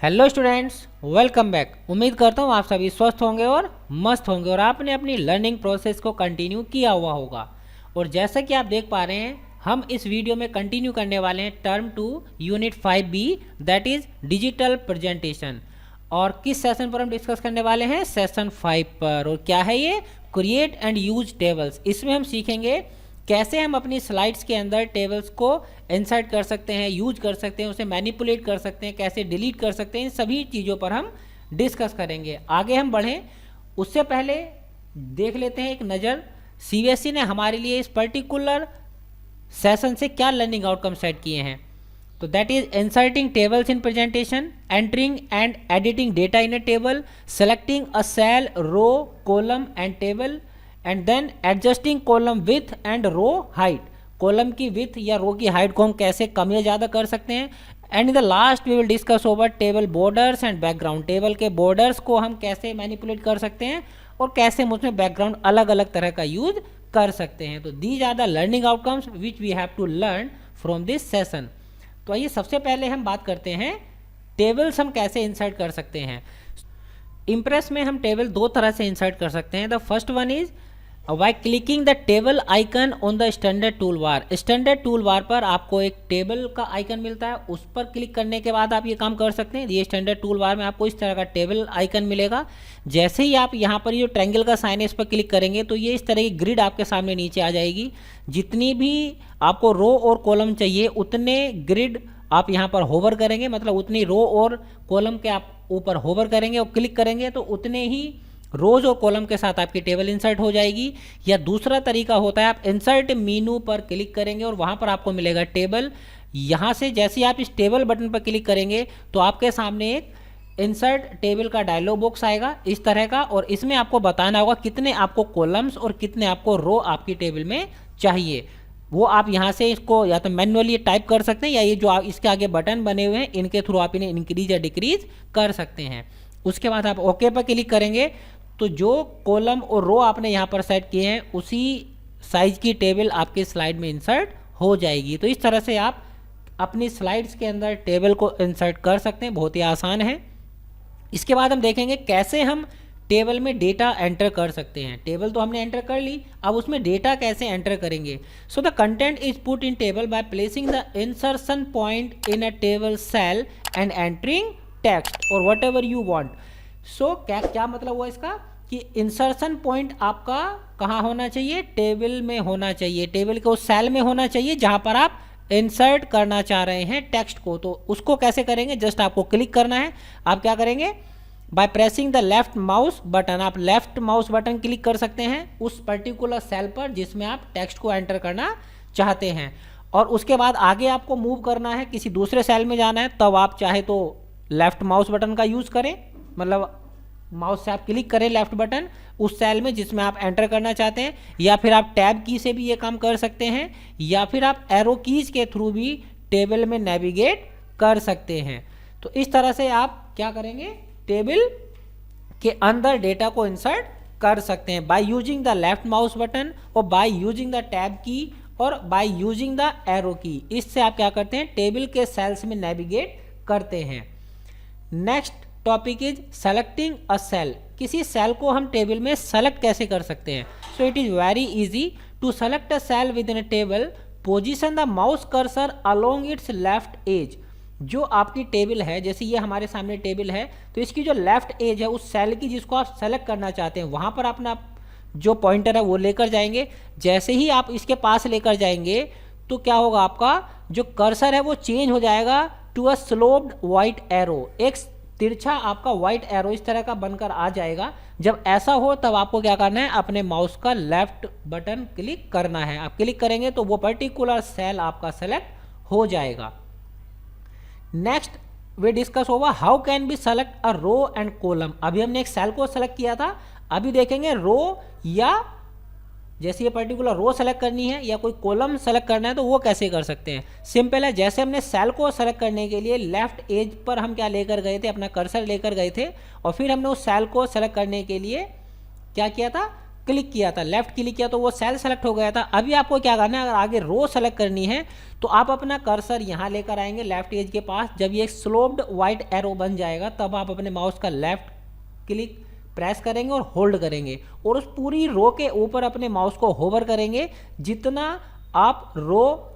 Hello students, welcome back. उम्मीद करता हूँ आप सभी स्वस्थ होंगे और मस्त होंगे और आपने अपनी लर्निंग प्रोसेस को कंटिन्यू किया हुआ होगा। और जैसा कि आप देख पा रहे हैं, हम इस वीडियो में कंटिन्यू करने वाले हैं term 2 unit 5B, that is digital presentation. और किस सेशन पर हम डिस्कस करने वाले हैं? सेशन 5 पर। और क्या है ये? Create and use tables. इसमें हम सीखेंगे कैसे हम अपनी स्लाइड्स के अंदर टेबल्स को इंसर्ट कर सकते हैं, यूज कर सकते हैं, उसे मैनिपुलेट कर सकते हैं, कैसे डिलीट कर सकते हैं, इन सभी चीज़ों पर हम डिस्कस करेंगे। आगे हम बढ़ें उससे पहले देख लेते हैं एक नज़र सीबीएसई ने हमारे लिए इस पर्टिकुलर सेशन से क्या लर्निंग आउटकम सेट किए हैं। तो that is inserting tables in presentation, entering and editing data in a table, selecting a cell, row, column and table, and then adjusting column width and row height. Column की width या row की height को हम कैसे कम या ज़्यादा कर सकते हैं। And in the last we will discuss over table borders and background. Table के बॉर्डर्स को हम कैसे मैनिपुलेट कर सकते हैं और कैसे हम उसमें बैकग्राउंड अलग अलग तरह का यूज कर सकते हैं। तो these are the learning outcomes which we have to learn from this session. तो आइए सबसे पहले हम बात करते हैं टेबल्स हम कैसे इंसर्ट कर सकते हैं। इम्प्रेस में हम टेबल दो तरह से इंसर्ट कर सकते हैं। The first one is by clicking the table icon on the standard tool bar. Standard tool bar पर आपको एक टेबल का आइकन मिलता है, उस पर क्लिक करने के बाद आप ये काम कर सकते हैं। ये स्टैंडर्ड टूल बार में आपको इस तरह का टेबल आइकन मिलेगा। जैसे ही आप यहाँ पर जो ट्रायंगल का साइन है इस पर क्लिक करेंगे तो ये इस तरह की ग्रिड आपके सामने नीचे आ जाएगी। जितनी भी आपको रो और कॉलम चाहिए उतने ग्रिड आप यहाँ पर होवर करेंगे, मतलब उतनी रो और कॉलम के आप ऊपर होवर करेंगे और क्लिक करेंगे तो उतने ही रोज और कॉलम के साथ आपकी टेबल इंसर्ट हो जाएगी। या दूसरा तरीका होता है, आप इंसर्ट मेनू पर क्लिक करेंगे और वहाँ पर आपको मिलेगा टेबल। यहाँ से जैसे ही आप इस टेबल बटन पर क्लिक करेंगे तो आपके सामने एक इंसर्ट टेबल का डायलॉग बॉक्स आएगा इस तरह का, और इसमें आपको बताना होगा कितने आपको कॉलम्स और कितने आपको रो आपकी टेबल में चाहिए। वो आप यहाँ से इसको या तो मैनुअली टाइप कर सकते हैं या ये जो आप इसके आगे बटन बने हुए हैं इनके थ्रू आप इन्हें इंक्रीज या डिक्रीज कर सकते हैं। उसके बाद आप ओके पर क्लिक करेंगे तो जो कॉलम और रो आपने यहाँ पर सेट किए हैं उसी साइज की टेबल आपके स्लाइड में इंसर्ट हो जाएगी। तो इस तरह से आप अपनी स्लाइड्स के अंदर टेबल को इंसर्ट कर सकते हैं, बहुत ही आसान है। इसके बाद हम देखेंगे कैसे हम टेबल में डेटा एंटर कर सकते हैं। टेबल तो हमने एंटर कर ली, अब उसमें डेटा कैसे एंटर करेंगे। So the content is put in table by placing the insertion point in a table cell and entering text और वट एवर यू वॉन्ट। सो क्या मतलब हुआ इसका कि इंसर्शन पॉइंट आपका कहाँ होना चाहिए? टेबल में होना चाहिए, टेबल के उस सेल में होना चाहिए जहाँ पर आप इंसर्ट करना चाह रहे हैं टेक्स्ट को। तो उसको कैसे करेंगे? जस्ट आपको क्लिक करना है। आप क्या करेंगे? By pressing the left mouse button, आप लेफ्ट माउस बटन क्लिक कर सकते हैं उस पर्टिकुलर सेल पर जिसमें आप टेक्स्ट को एंटर करना चाहते हैं। और उसके बाद आगे आपको मूव करना है, किसी दूसरे सेल में जाना है, तब आप चाहे तो लेफ्ट माउस बटन का यूज़ करें, मतलब माउस से आप क्लिक करें लेफ्ट बटन उस सेल में जिसमें आप एंटर करना चाहते हैं, या फिर आप टैब की से भी ये काम कर सकते हैं, या फिर आप एरो कीज के थ्रू भी टेबल में नेविगेट कर सकते हैं। तो इस तरह से आप क्या करेंगे? टेबल के अंदर डेटा को इंसर्ट कर सकते हैं by using the left mouse button और बाय यूजिंग द टैब की और बाय यूजिंग द एरो की। इससे आप क्या करते हैं? टेबल के सेल्स में नेविगेट करते हैं। Next topic is selecting a cell. किसी सेल को हम टेबल में सेलेक्ट कैसे कर सकते हैं? So it is very easy to select a cell within a table. Position the mouse cursor along its left edge. जो आपकी टेबल है, जैसे ये हमारे सामने टेबल है, तो इसकी जो लेफ्ट एज है उस सेल की जिसको आप सेलेक्ट करना चाहते हैं वहाँ पर अपना जो पॉइंटर है वो लेकर जाएंगे। जैसे ही आप इसके पास लेकर जाएंगे तो क्या होगा? आपका जो कर्सर है वो चेंज हो जाएगा to a sloped white arrow. एक तिरछा आपका व्हाइट एरो इस तरह का बनकर आ जाएगा। जब ऐसा हो तब आपको क्या करना है? अपने माउस का लेफ्ट बटन क्लिक करना है। आप क्लिक करेंगे तो वो पर्टिकुलर सेल आपका सेलेक्ट हो जाएगा। नेक्स्ट वे डिस्कस होगा how can be select a row and column. अभी हमने एक सेल को सेलेक्ट किया था, अभी देखेंगे रो या जैसे ये पर्टिकुलर रो सेलेक्ट करनी है या कोई कॉलम सेलेक्ट करना है तो वो कैसे कर सकते हैं। सिंपल है, जैसे हमने सेल को सेलेक्ट करने के लिए लेफ्ट एज पर हम क्या लेकर गए थे? अपना कर्सर लेकर गए थे, और फिर हमने उस सेल को सेलेक्ट करने के लिए क्या किया था? क्लिक किया था, लेफ्ट क्लिक किया तो वो सेल सेलेक्ट हो गया था। अभी आपको क्या करना है, अगर आगे रो सेलेक्ट करनी है तो आप अपना कर्सर यहाँ लेकर आएंगे लेफ्ट एज के पास। जब ये स्लोप्ड वाइट एरो बन जाएगा तब आप अपने माउस का लेफ्ट क्लिक प्रेस करेंगे और होल्ड करेंगे और उस पूरी रो के ऊपर अपने माउस को होवर करेंगे। जितना आप रो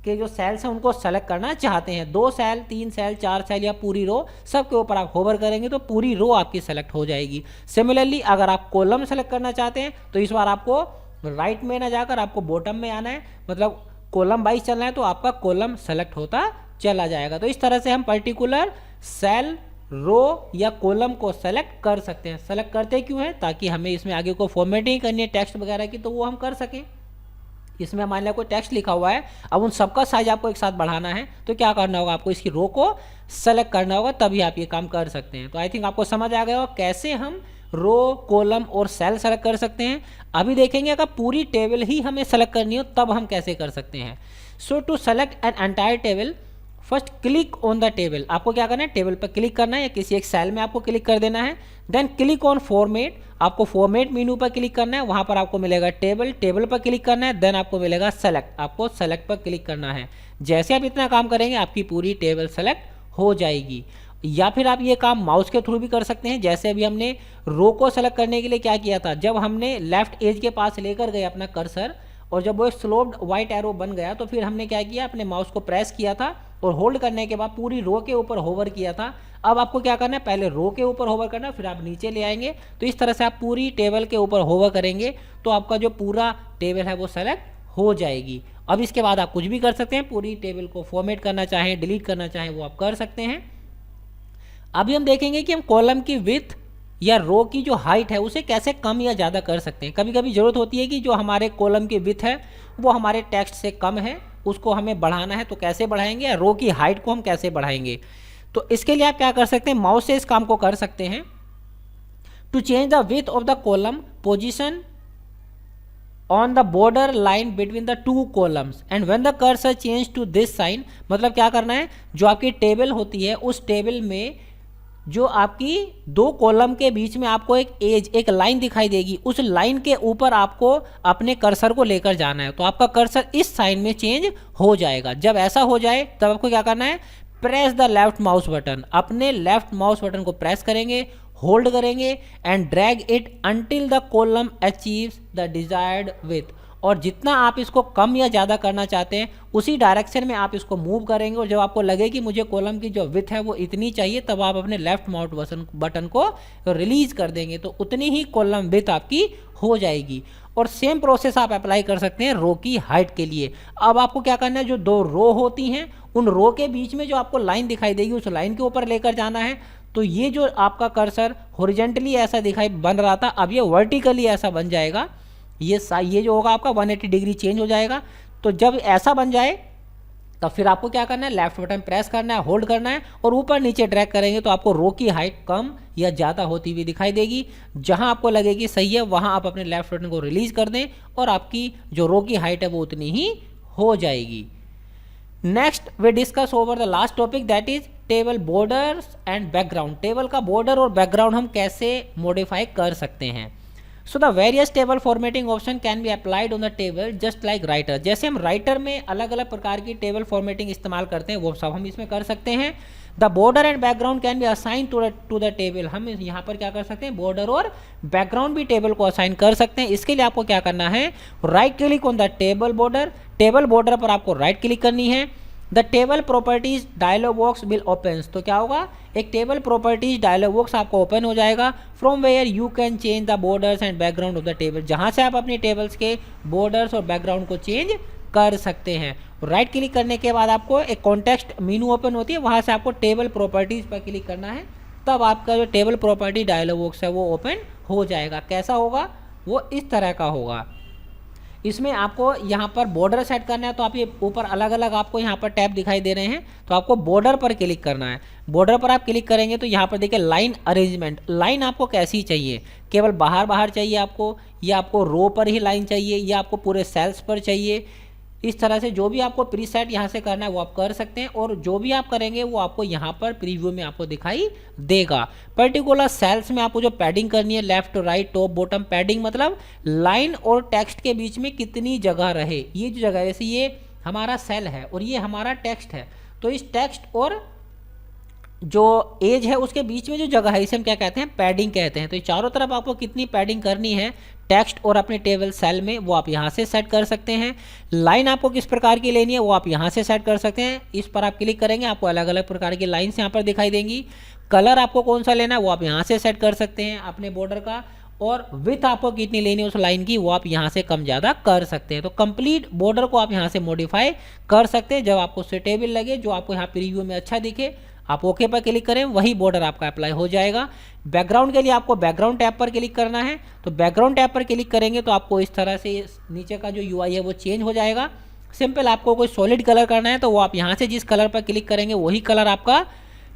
के जो सेल्स हैं उनको सेलेक्ट करना चाहते हैं, 2 सेल, 3 सेल, 4 सेल या पूरी रो, सब के ऊपर आप होवर करेंगे तो पूरी रो आपकी सेलेक्ट हो जाएगी। सिमिलरली अगर आप कॉलम सेलेक्ट करना चाहते हैं तो इस बार आपको राइट में ना जाकर आपको बॉटम में आना है, मतलब कॉलम वाइज चलना है तो आपका कॉलम सेलेक्ट होता चला जाएगा। तो इस तरह से हम पर्टिकुलर सेल, रो या कॉलम को सेलेक्ट कर सकते हैं। सेलेक्ट करते क्यों हैं, ताकि हमें इसमें आगे को फॉर्मेटिंग करनी है टेक्स्ट वगैरह की तो वो हम कर सकें। इसमें मान लिया कोई टेक्स्ट लिखा हुआ है, अब उन सबका साइज आपको एक साथ बढ़ाना है तो क्या करना होगा, आपको इसकी रो को सेलेक्ट करना होगा, तभी आप ये काम कर सकते हैं। तो आई थिंक आपको समझ आ गया होगा कैसे हम रो, कॉलम और सेल सेलेक्ट कर सकते हैं। अभी देखेंगे अगर पूरी टेबल ही हमें सेलेक्ट करनी हो तब हम कैसे कर सकते हैं। So to select an entire table, first click on the table. आपको क्या करना है, टेबल पर क्लिक करना है या किसी एक सेल में आपको क्लिक कर देना है। देन क्लिक ऑन फॉर्मेट, आपको फॉर्मेट मेनू पर क्लिक करना है, वहां पर आपको मिलेगा टेबल, टेबल पर क्लिक करना है। देन आपको मिलेगा सेलेक्ट, आपको सेलेक्ट पर क्लिक करना है। जैसे आप इतना काम करेंगे आपकी पूरी टेबल सेलेक्ट हो जाएगी। या फिर आप ये काम माउस के थ्रू भी कर सकते हैं। जैसे अभी हमने रो को सेलेक्ट करने के लिए क्या किया था, जब हमने लेफ्ट एज के पास लेकर गए अपना कर्सर और जब वो एक स्लोप्ड वाइट एरो बन गया तो फिर हमने क्या किया, अपने माउस को प्रेस किया था और होल्ड करने के बाद पूरी रो के ऊपर होवर किया था। अब आपको क्या करना है, पहले रो के ऊपर होवर करना, फिर आप नीचे ले आएंगे। तो इस तरह से आप पूरी टेबल के ऊपर होवर करेंगे तो आपका जो पूरा टेबल है वो सेलेक्ट हो जाएगी। अब इसके बाद आप कुछ भी कर सकते हैं, पूरी टेबल को फॉर्मेट करना चाहें, डिलीट करना चाहें वो आप कर सकते हैं। अभी हम देखेंगे कि हम कॉलम की विड्थ या रो की जो हाइट है उसे कैसे कम या ज़्यादा कर सकते हैं। कभी कभी ज़रूरत होती है कि जो हमारे कॉलम की विड्थ है वो हमारे टेक्स्ट से कम है, उसको हमें बढ़ाना है तो कैसे बढ़ाएंगे, या रो की हाइट को हम कैसे बढ़ाएंगे। तो इसके लिए आप क्या कर सकते हैं, माउस से इस काम को कर सकते हैं। To change the width of the column, position on the border line between the 2 columns and when the cursor change to this sign, मतलब क्या करना है, जो आपकी टेबल होती है उस टेबल में जो आपकी 2 कॉलम के बीच में आपको एक एज, एक लाइन दिखाई देगी, उस लाइन के ऊपर आपको अपने कर्सर को लेकर जाना है तो आपका कर्सर इस साइन में चेंज हो जाएगा। जब ऐसा हो जाए तब आपको क्या करना है, press the left mouse button, अपने लेफ्ट माउस बटन को प्रेस करेंगे, होल्ड करेंगे and drag it until the column achieves the desired width. और जितना आप इसको कम या ज़्यादा करना चाहते हैं उसी डायरेक्शन में आप इसको मूव करेंगे और जब आपको लगे कि मुझे कॉलम की जो विड्थ है वो इतनी चाहिए तब आप अपने लेफ्ट माउस बटन को रिलीज कर देंगे तो उतनी ही कॉलम विड्थ आपकी हो जाएगी। और सेम प्रोसेस आप अप्लाई कर सकते हैं रो की हाइट के लिए। अब आपको क्या करना है, जो 2 रो होती हैं उन रो के बीच में जो आपको लाइन दिखाई देगी उस लाइन के ऊपर लेकर जाना है। तो ये जो आपका कर्सर हॉरिजॉन्टली ऐसा दिखाई बन रहा था अब ये वर्टिकली ऐसा बन जाएगा, ये जो होगा आपका 180 डिग्री चेंज हो जाएगा। तो जब ऐसा बन जाए तब फिर आपको क्या करना है, लेफ्ट बटन प्रेस करना है, होल्ड करना है और ऊपर नीचे ड्रैग करेंगे तो आपको रो की हाइट कम या ज़्यादा होती हुई दिखाई देगी। जहां आपको लगेगी सही है वहां आप अपने लेफ्ट बटन को रिलीज कर दें और आपकी जो रो की हाइट है वो उतनी ही हो जाएगी। Next we discuss over the last topic that is table borders and background. Table का बॉर्डर और बैकग्राउंड हम कैसे मॉडिफाई कर सकते हैं। So the various table formatting option can be applied on the table just like writer. जैसे हम writer में अलग अलग प्रकार की टेबल फॉर्मेटिंग इस्तेमाल करते हैं वो सब हम इसमें कर सकते हैं। The border and background can be assign to the table. हम यहाँ पर क्या कर सकते हैं, बॉर्डर और बैकग्राउंड भी टेबल को असाइन कर सकते हैं। इसके लिए आपको क्या करना है, right click on the table border, table border पर आपको राइट क्लिक करनी है। The table properties dialog box will open. तो क्या होगा, एक टेबल प्रॉपर्टीज डायलॉग बॉक्स आपको ओपन हो जाएगा। From where you can change the borders and background of the table, जहां से आप अपनी टेबल्स के बॉर्डर्स और बैकग्राउंड को चेंज कर सकते हैं। राइट क्लिक करने के बाद आपको एक कॉन्टेक्स्ट मेनू ओपन होती है, वहां से आपको टेबल प्रॉपर्टीज पर क्लिक करना है, तब आपका जो टेबल प्रॉपर्टी डायलॉग बॉक्स है वो ओपन हो जाएगा। कैसा होगा, वो इस तरह का होगा। इसमें आपको यहाँ पर बॉर्डर सेट करना है तो आप ये ऊपर अलग अलग आपको यहाँ पर टैब दिखाई दे रहे हैं, तो आपको बॉर्डर पर क्लिक करना है। बॉर्डर पर आप क्लिक करेंगे तो यहाँ पर देखिए लाइन अरेंजमेंट, लाइन आपको कैसी चाहिए, केवल बाहर बाहर चाहिए आपको, या आपको रो पर ही लाइन चाहिए, या आपको पूरे सेल्स पर चाहिए, इस तरह से जो भी आपको प्रीसेट यहाँ से करना है वो आप कर सकते हैं, और जो भी आप करेंगे वो आपको यहाँ पर प्रीव्यू में आपको दिखाई देगा। पर्टिकुलर सेल्स में आपको जो पैडिंग करनी है, left right top bottom padding, मतलब लाइन और टेक्स्ट के बीच में कितनी जगह रहे। ये जो जगह, जैसे ये हमारा सेल है और ये हमारा टेक्स्ट है, तो इस टेक्स्ट और जो एज है उसके बीच में जो जगह है इसे हम क्या कहते हैं, पैडिंग कहते हैं। तो ये चारों तरफ आपको कितनी पैडिंग करनी है टेक्स्ट और अपने टेबल सेल में, वो आप यहाँ से सेट कर सकते हैं। लाइन आपको किस प्रकार की लेनी है वो आप यहाँ से सेट कर सकते हैं। इस पर आप क्लिक करेंगे, आपको अलग अलग प्रकार की लाइन्स यहाँ पर दिखाई देंगी। कलर आपको कौन सा लेना है वो आप यहाँ से सेट कर सकते हैं अपने बॉर्डर का, और विथ आपको कितनी लेनी है उस लाइन की वो आप यहाँ से कम ज़्यादा कर सकते हैं। तो कंप्लीट बॉर्डर को आप यहाँ से मॉडिफाई कर सकते हैं, जब आपको सुटेबल लगे, जो आपको यहाँ प्रीव्यू में अच्छा दिखे आप ओके पर क्लिक करें, वही बॉर्डर आपका अप्लाई हो जाएगा। बैकग्राउंड के लिए आपको बैकग्राउंड टैब पर क्लिक करना है, तो बैकग्राउंड टैब पर क्लिक करेंगे तो आपको इस तरह से नीचे का जो यूआई है वो चेंज हो जाएगा। सिंपल आपको कोई सॉलिड कलर करना है तो वो आप यहाँ से जिस कलर पर क्लिक करेंगे वही कलर आपका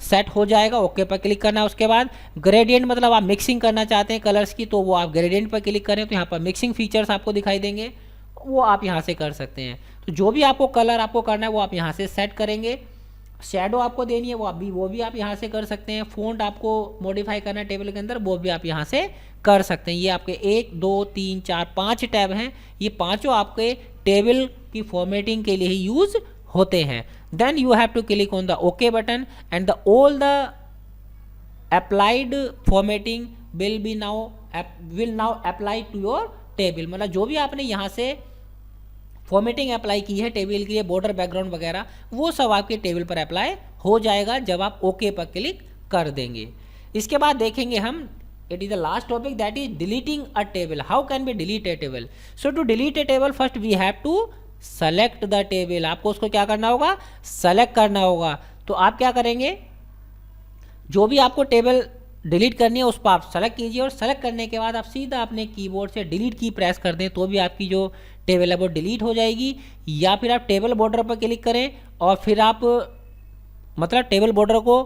सेट हो जाएगा। ओके पर क्लिक करना है। उसके बाद ग्रेडियंट, मतलब आप मिक्सिंग करना चाहते हैं कलर्स की, तो वो आप ग्रेडियंट पर क्लिक करें तो यहाँ पर मिक्सिंग फीचर्स आपको दिखाई देंगे, वो आप यहाँ से कर सकते हैं। तो जो भी आपको कलर आपको करना है वो आप यहाँ से सेट करेंगे। शैडो आपको देनी है वो भी आप यहाँ से कर सकते हैं। फ़ॉन्ट आपको मॉडिफाई करना है टेबल के अंदर, वो भी आप यहाँ से कर सकते हैं। ये आपके 1 2 3 4 5 टैब हैं, ये पांचों आपके टेबल की फॉर्मेटिंग के लिए ही यूज़ होते हैं। Then you have to click on the okay button and the all the applied formatting will now apply to your table. मतलब जो भी आपने यहाँ से फॉर्मेटिंग अप्लाई की है टेबल के लिए, बॉर्डर बैकग्राउंड वगैरह, वो सब आपके टेबल पर अप्लाई हो जाएगा जब आप ओके पर क्लिक कर देंगे। इसके बाद देखेंगे हम, it is the last topic, that is deleting a table. How can be delete a table? So to delete a table first we have to select the table. आपको उसको क्या करना होगा, सेलेक्ट करना होगा। तो आप क्या करेंगे, जो भी आपको टेबल डिलीट करनी है उस पर आप सेलेक्ट कीजिए, और सेलेक्ट करने के बाद आप सीधा अपने कीबोर्ड से डिलीट की प्रेस कर दें तो भी आपकी जो टेबल है वो डिलीट हो जाएगी। या फिर आप टेबल बॉर्डर पर क्लिक करें और फिर आप, मतलब टेबल बॉर्डर को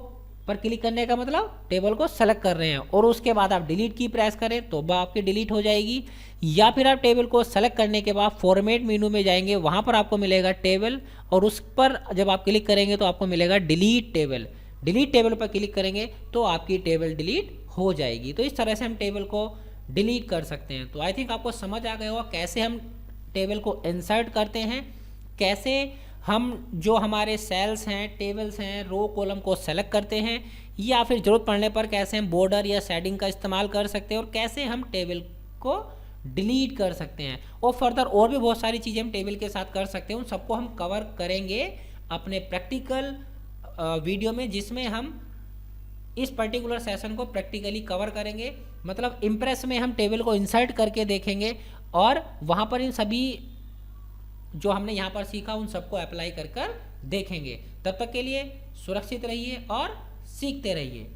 पर क्लिक करने का मतलब टेबल को सेलेक्ट कर रहे हैं, और उसके बाद आप डिलीट की प्रेस करें तो वह आपकी डिलीट हो जाएगी। या फिर आप टेबल को सेलेक्ट करने के बाद फॉर्मेट मेनू में जाएंगे, वहाँ पर आपको मिलेगा टेबल, और उस पर जब आप क्लिक करेंगे तो आपको मिलेगा डिलीट टेबल। डिलीट टेबल पर क्लिक करेंगे तो आपकी टेबल डिलीट हो जाएगी। तो इस तरह से हम टेबल को डिलीट कर सकते हैं। तो आई थिंक आपको समझ आ गया होगा कैसे हम टेबल को इंसर्ट करते हैं, कैसे हम जो हमारे सेल्स हैं, टेबल्स हैं, रो कॉलम को सेलेक्ट करते हैं, या फिर ज़रूरत पड़ने पर कैसे हम बॉर्डर या शेडिंग का इस्तेमाल कर सकते हैं, और कैसे हम टेबल को डिलीट कर सकते हैं। और फर्दर और भी बहुत सारी चीज़ें हम टेबल के साथ कर सकते हैं, उन सबको हम कवर करेंगे अपने प्रैक्टिकल वीडियो में, जिसमें हम इस पर्टिकुलर सेशन को प्रैक्टिकली कवर करेंगे। मतलब इम्प्रेस में हम टेबल को इंसर्ट करके देखेंगे, और वहाँ पर इन सभी जो हमने यहाँ पर सीखा उन सबको अप्लाई कर देखेंगे। तब तक के लिए सुरक्षित रहिए और सीखते रहिए।